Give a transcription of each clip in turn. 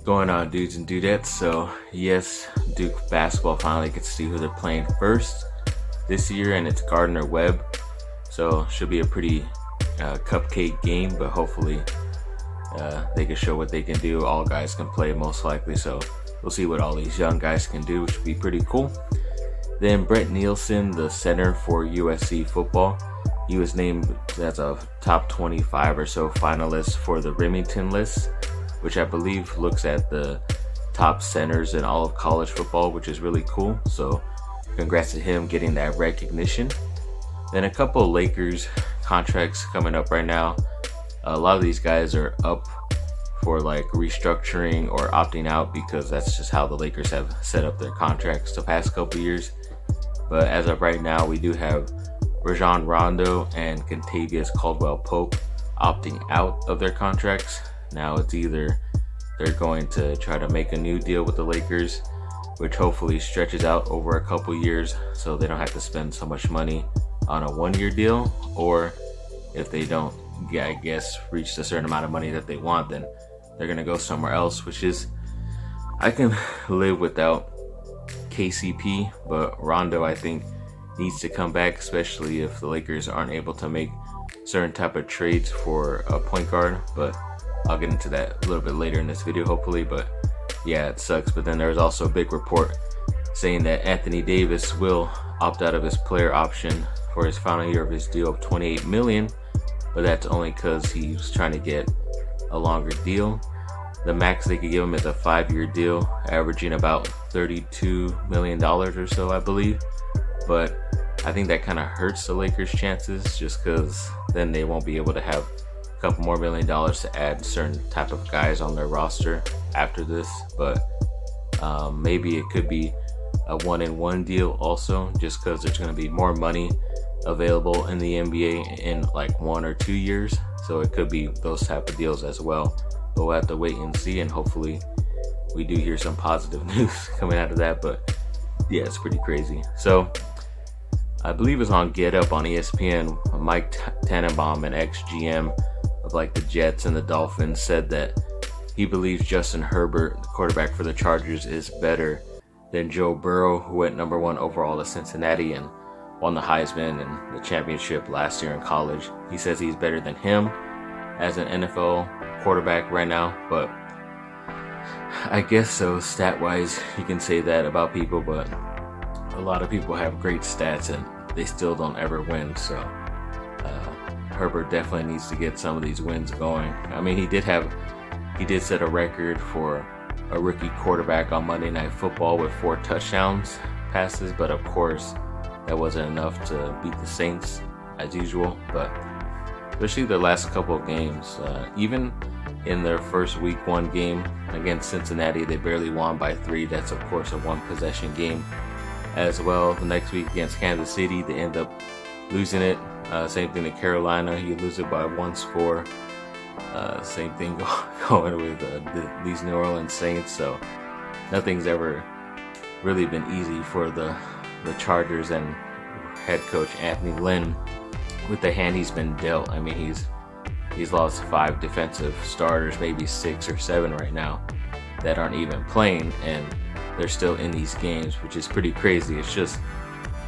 Going on, dudes and dudettes? So yes, Duke basketball finally gets to see who they're playing first this year, and it's Gardner-Webb. So should be a pretty cupcake game, but hopefully they can show what they can do. All guys can play most likely, so we'll see what all these young guys can do, which would be pretty cool. Then Brett Nielsen, the center for USC football, he was named as a top 25 or so finalist for the Remington list, which I believe looks at the top centers in all of college football, which is really cool. So congrats to him getting that recognition. Then a couple of Lakers contracts coming up right now. A lot of these guys are up for like restructuring or opting out because that's just how the Lakers have set up their contracts the past couple years. But as of right now, we do have Rondo and Caldwell-Pope opting out of their contracts. Now it's either they're going to try to make a new deal with the Lakers, which hopefully stretches out over a couple years so they don't have to spend so much money on a one-year deal, or if they don't, I guess, reach a certain amount of money that they want, then they're going to go somewhere else, which is, I can live without KCP, but Rondo, I think, needs to come back, especially if the Lakers aren't able to make certain type of trades for a point guard. But I'll get into that a little bit later in this video, hopefully. But yeah, it sucks. But then there's also a big report saying that Anthony Davis will opt out of his player option for his final year of his deal of $28 million, but that's only because he was trying to get a longer deal. The max they could give him is a 5-year deal, averaging about $32 million or so, I believe. But I think that kind of hurts the Lakers' chances, just because then they won't be able to have a couple more $1 million to add certain type of guys on their roster after this. But maybe it could be a 1-and-1 deal also, just because there's going to be more money available in the NBA in like 1 or 2 years. So it could be those type of deals as well. But we'll have to wait and see, and hopefully we do hear some positive news coming out of that. But yeah, it's pretty crazy. So I believe it's on Get Up on ESPN. Mike Tannenbaum, an ex-GM of like the Jets and the Dolphins, said that he believes Justin Herbert, the quarterback for the Chargers, is better than Joe Burrow, who went number 1 overall to Cincinnati and won the Heisman and the championship last year in college. He says he's better than him as an NFL quarterback right now, but I guess so. Stat-wise, you can say that about people, but a lot of people have great stats and they still don't ever win. So Herbert definitely needs to get some of these wins going. I mean, he did set a record for a rookie quarterback on Monday Night Football with 4 touchdowns passes, but of course that wasn't enough to beat the Saints as usual. But especially the last couple of games, even in their first week 1 game against Cincinnati, they barely won by 3. That's of course a 1-possession game as well. The next week against Kansas City, they end up losing it. Same thing to Carolina, you lose it by 1 score. Same thing going with these New Orleans Saints. So nothing's ever really been easy for the Chargers and head coach Anthony Lynn with the hand he's been dealt. I mean, he's lost 5 defensive starters, maybe 6 or 7 right now, that aren't even playing, and they're still in these games, which is pretty crazy. It's just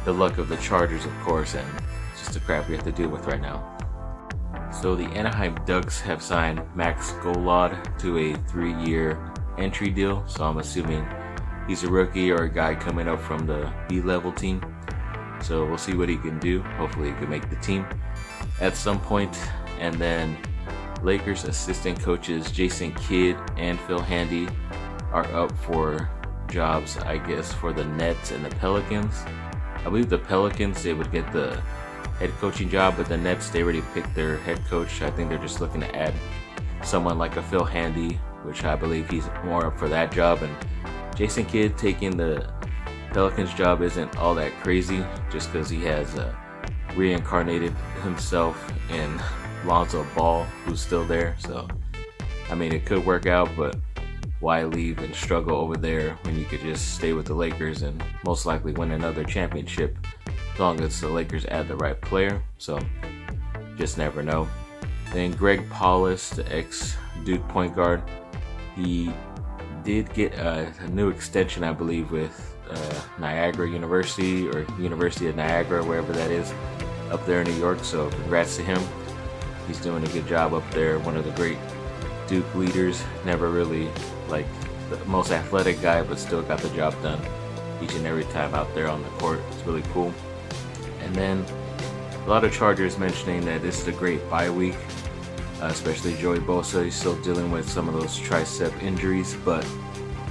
the luck of the Chargers, of course, and it's just the crap we have to deal with right now. So the Anaheim Ducks have signed Max Golod to a 3-year entry deal. So I'm assuming he's a rookie or a guy coming up from the B-level team. So we'll see what he can do. Hopefully he can make the team at some point. And then Lakers assistant coaches Jason Kidd and Phil Handy are up for jobs, I guess, for the Nets and the Pelicans. I believe the Pelicans, they would get the head coaching job, but the Nets, they already picked their head coach. I think they're just looking to add someone like a Phil Handy, which I believe he's more up for that job. And Jason Kidd taking the Pelicans job isn't all that crazy, just because he has reincarnated himself in Lonzo Ball, who's still there. So I mean, it could work out, but why leave and struggle over there when you could just stay with the Lakers and most likely win another championship, as long as the Lakers add the right player. So just never know. Then Greg Paulus, the ex-Duke point guard, he did get a new extension, I believe, with Niagara University or University of Niagara, wherever that is, up there in New York. So congrats to him. He's doing a good job up there. One of the great Duke leaders. Never really like the most athletic guy, but still got the job done each and every time out there on the court. It's really cool. And then a lot of Chargers mentioning that this is a great bye week, especially Joey Bosa. He's still dealing with some of those tricep injuries, but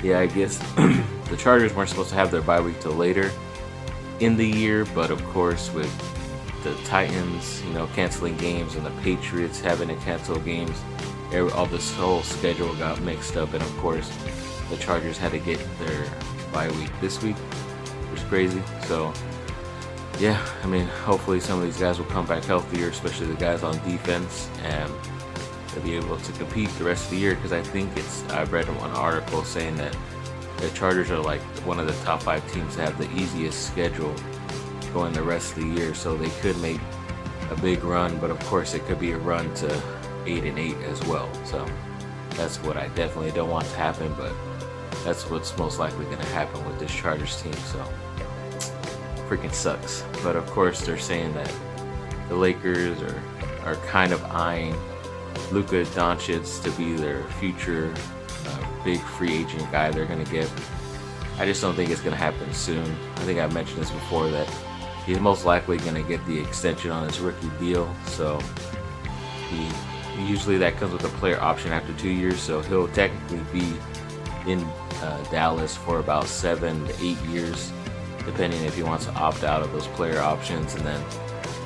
yeah, I guess the Chargers weren't supposed to have their bye week till later in the year, but of course with the Titans, canceling games and the Patriots having to cancel games, all this whole schedule got mixed up, and of course the Chargers had to get their bye week this week, which is crazy. So yeah, I mean, hopefully some of these guys will come back healthier, especially the guys on defense, and they'll be able to compete the rest of the year, because I read one article saying that the Chargers are like one of the top 5 teams to have the easiest schedule going the rest of the year, so they could make a big run, but of course it could be a run to 8-8 as well. So that's what I definitely don't want to happen, but that's what's most likely going to happen with this Chargers team. So freaking sucks. But of course they're saying that the Lakers are kind of eyeing Luka Doncic to be their future big free agent guy they're going to get. I just don't think it's going to happen soon. I think I've mentioned this before, that he's most likely going to get the extension on his rookie deal. So usually that comes with a player option after 2 years, so he'll technically be in Dallas for about 7 to 8 years, depending if he wants to opt out of those player options, and then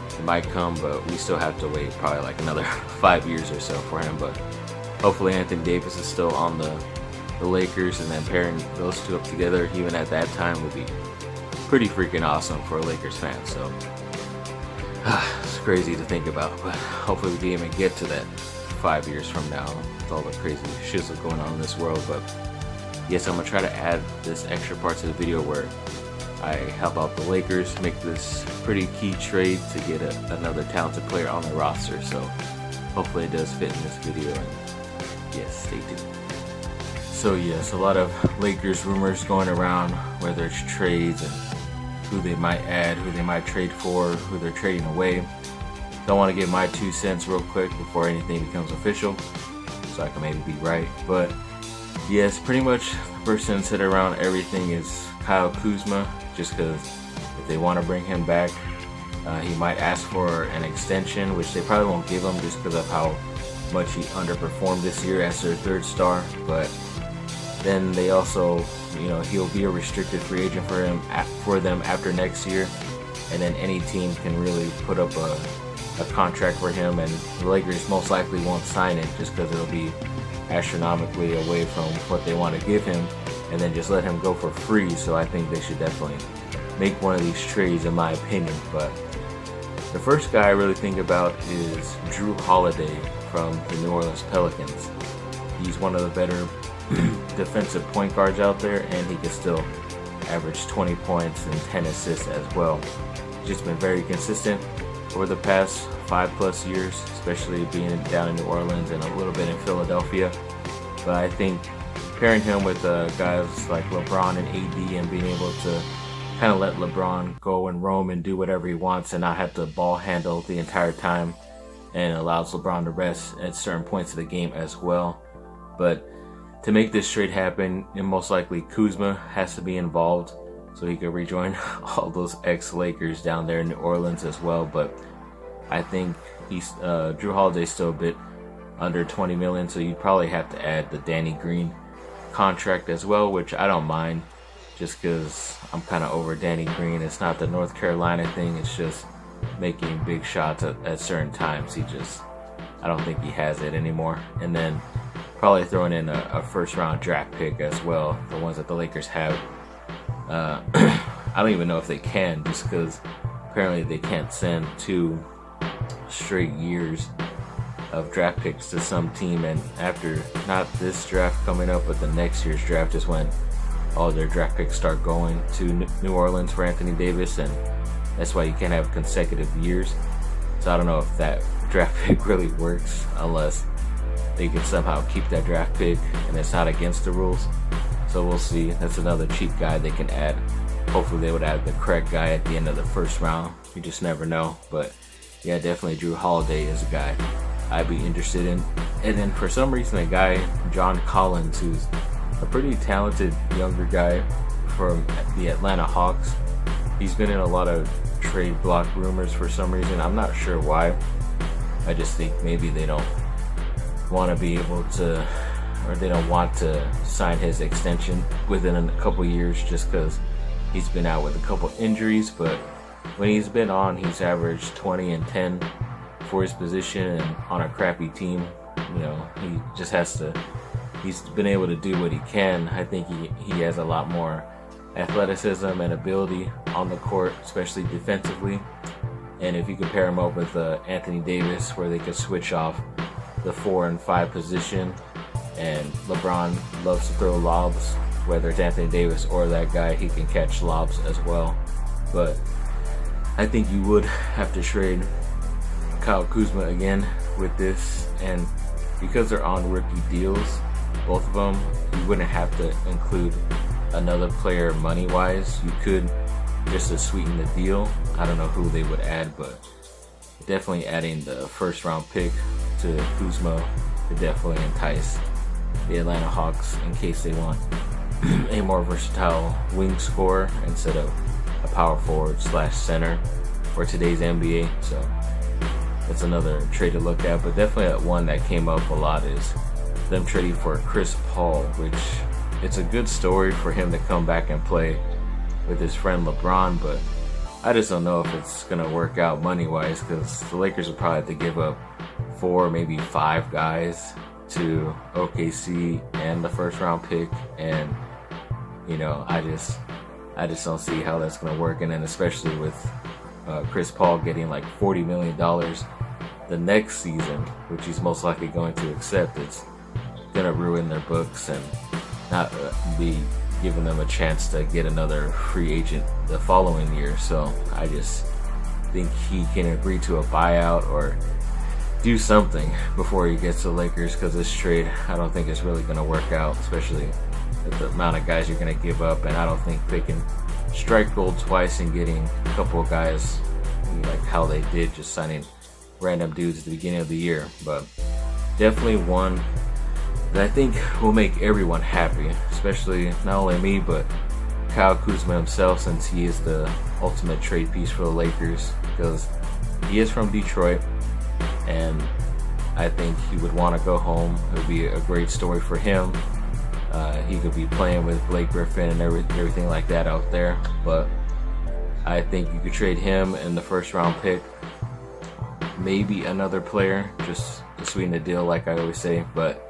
it might come, but we still have to wait probably like another 5 years or so for him. But hopefully Anthony Davis is still on the Lakers, and then pairing those two up together even at that time would be pretty freaking awesome for a Lakers fan. So it's crazy to think about, but hopefully we can even get to that 5 years from now with all the crazy shizzle going on in this world. But yes, I'm gonna try to add this extra part to the video where I help out the Lakers make this pretty key trade to get another talented player on the roster. So hopefully it does fit in this video, and yes, stay tuned. So yes, a lot of Lakers rumors going around, whether it's trades and who they might add, who they might trade for, who they're trading away. Don't want to give my 2 cents real quick before anything becomes official, so I can maybe be right. But yes, pretty much the person said around everything is Kyle Kuzma, just because if they want to bring him back, he might ask for an extension, which they probably won't give him just because of how much he underperformed this year as their 3rd star. But then they also, he'll be a restricted free agent for them after next year, and then any team can really put up a contract for him, and the Lakers most likely won't sign it just because it'll be astronomically away from what they want to give him, and then just let him go for free. So I think they should definitely make one of these trades, in my opinion. But the first guy I really think about is Drew Holiday from the New Orleans Pelicans. He's one of the better defensive point guards out there, and he can still average 20 points and 10 assists as well. He's just been very consistent over the past 5+ years, especially being down in New Orleans and a little bit in Philadelphia. But I think pairing him with guys like LeBron and AD, and being able to kind of let LeBron go and roam and do whatever he wants and not have to ball handle the entire time, and allows LeBron to rest at certain points of the game as well. But to make this trade happen, and most likely Kuzma has to be involved so he could rejoin all those ex-Lakers down there in New Orleans as well. But I think Drew Holiday's still a bit under 20 million, so you'd probably have to add the Danny Green contract as well, which I don't mind, just because I'm kind of over Danny Green. It's not the North Carolina thing, it's just making big shots at certain times. I don't think he has it anymore. And then probably throwing in a 1st round draft pick as well, the ones that the Lakers have. I don't even know if they can, just because apparently they can't send 2 straight years of draft picks to some team, and after not this draft coming up, but the next year's draft is when all their draft picks start going to New Orleans for Anthony Davis, and that's why you can't have consecutive years. So I don't know if that draft pick really works unless they can somehow keep that draft pick and it's not against the rules. So we'll see. That's another cheap guy they can add. Hopefully they would add the correct guy at the end of the first round. You just never know. But yeah, definitely Drew Holiday is a guy I'd be interested in. And then for some reason, a guy, John Collins, who's a pretty talented younger guy from the Atlanta Hawks. He's been in a lot of trade block rumors for some reason. I'm not sure why. I just think maybe they don't want to be able to, or they don't want to sign his extension within a couple years just because he's been out with a couple injuries. But when he's been on, he's averaged 20 and 10 for his position, and on a crappy team, you know, he just has to, he's been able to do what he can. I think he has a lot more athleticism and ability on the court, especially defensively. And if you compare him up with Anthony Davis, where they could switch off the 4 and 5 position, and LeBron loves to throw lobs, whether it's Anthony Davis or that guy, he can catch lobs as well. But I think you would have to trade Kyle Kuzma again with this, and because they're on rookie deals, both of them, you wouldn't have to include another player money-wise. You could, just to sweeten the deal. I don't know who they would add, but definitely adding the first-round pick to Kuzma could definitely entice the Atlanta Hawks in case they want a more versatile wing scorer instead of a power forward / center for today's NBA. So that's another trade to look at. But definitely one that came up a lot is them trading for Chris Paul, which it's a good story for him to come back and play with his friend LeBron, but I just don't know if it's gonna work out money-wise, because the Lakers would probably have to give up 4, maybe 5 guys to OKC and the first-round pick, and you know, I just don't see how that's gonna work. And then especially with Chris Paul getting like $40 million the next season, which he's most likely going to accept, it's gonna ruin their books and not be giving them a chance to get another free agent the following year. So I just think he can agree to a buyout or do something before he gets to the Lakers, because this trade, I don't think is really going to work out, especially with the amount of guys you're going to give up. And I don't think they can strike gold twice in getting a couple of guys like how they did, just signing random dudes at the beginning of the year. But definitely one that I think will make everyone happy, especially not only me, but Kyle Kuzma himself, since he is the ultimate trade piece for the Lakers, because he is from Detroit, and I think he would want to go home. It would be a great story for him. He could be playing with Blake Griffin and everything like that out there, but I think you could trade him in the first-round pick, maybe another player, just to sweeten the deal, like I always say, but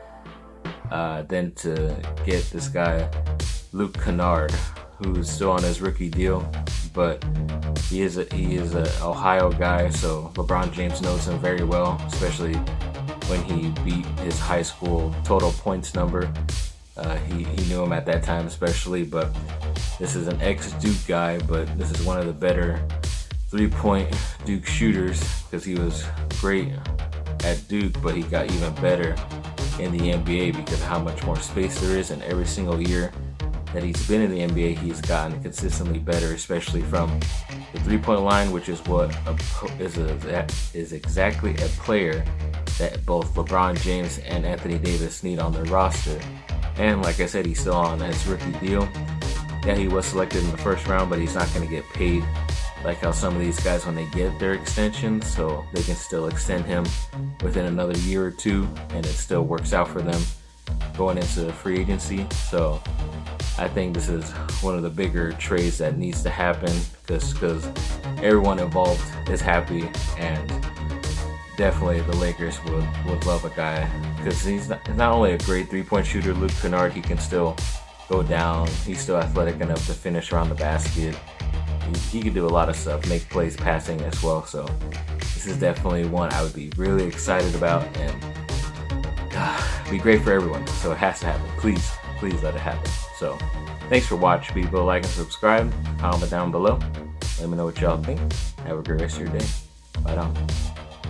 then to get this guy, Luke Kennard, who's still on his rookie deal, but he is an Ohio guy, so LeBron James knows him very well, especially when he beat his high school total points number. He knew him at that time especially, but this is an ex-Duke guy, but this is one of the better three-point Duke shooters, because he was great at Duke, but he got even better in the NBA because of how much more space there is, and every single year that he's been in the NBA, he's gotten consistently better, especially from the three-point line, which is what is exactly a player that both LeBron James and Anthony Davis need on their roster. And like I said, he's still on his rookie deal. Yeah, he was selected in the first round, but he's not going to get paid like how some of these guys, when they get their extensions, so they can still extend him within another year or two, and it still works out for them going into free agency. So I think this is one of the bigger trades that needs to happen, because everyone involved is happy, and definitely the Lakers would love a guy, because he's not only a great three-point shooter, Luke Kennard, he can still go down, he's still athletic enough to finish around the basket. He can do a lot of stuff, make plays passing as well. So this is definitely one I would be really excited about, and be great for everyone. So it has to happen. Please let it happen. So thanks for watching, people. Like and subscribe. Comment down below. Let me know what y'all think. Have a great rest of your day. Bye now.